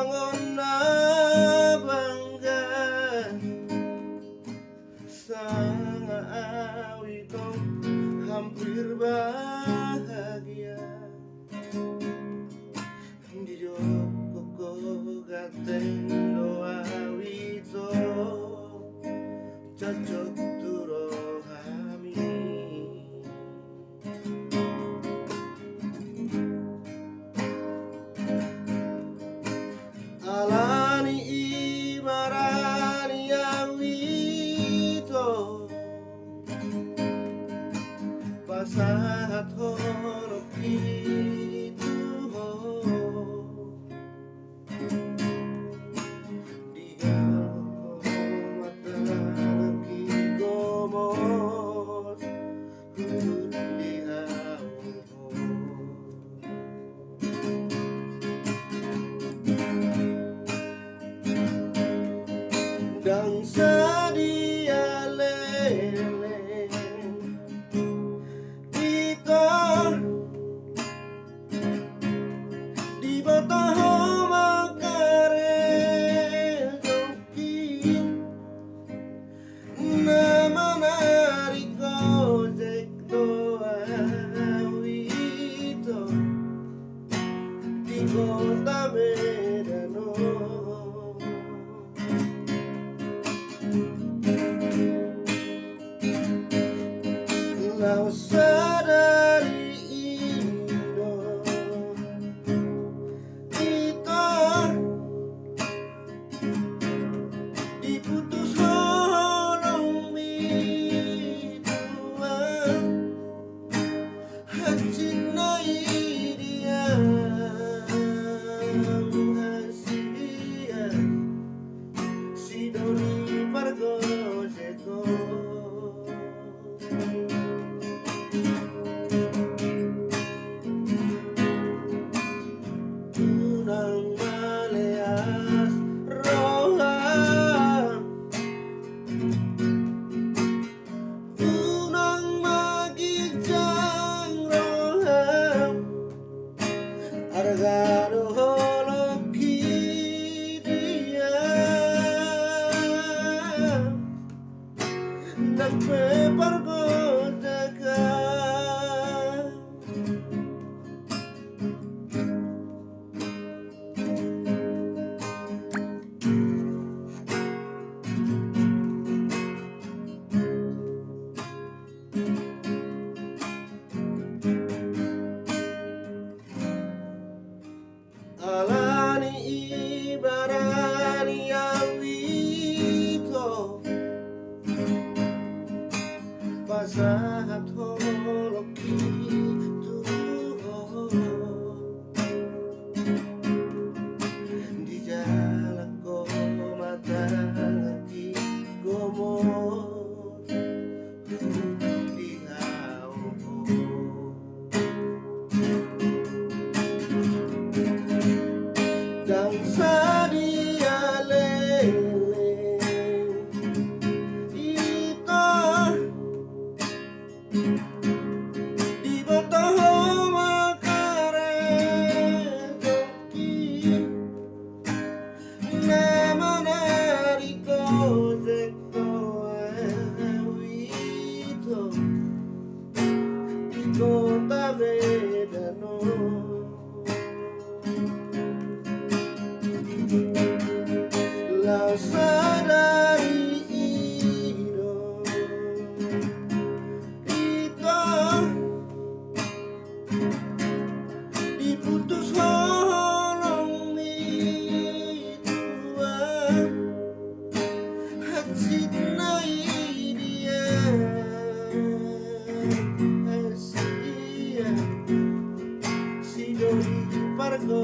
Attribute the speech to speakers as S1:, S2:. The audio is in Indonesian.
S1: ngona bangga sang awito hampir bahagia di joko gateng doa wito cocok turo hami alani ibarani awito pasahat hono itu dia mata lagi gomos dia dan sedia lele kita di bataho makare joki nama nari gojek doa wito di kota Medano lau sadari ino kita diputus honong midua hajin nai dia hasia si doni pargo seko tunang maleas rohan tunang magijang rohan argano holoki dia nagpepargo jaga alani ibarani awito pasahat holoki tuho di jalan ko mata lagi gomos di hao dan sadia lele ito di bataho makare joki nama nari gojek doa wito di kota Medano lau sadari ino kita diputus honong midua hajin nai dia hasia si doni pargo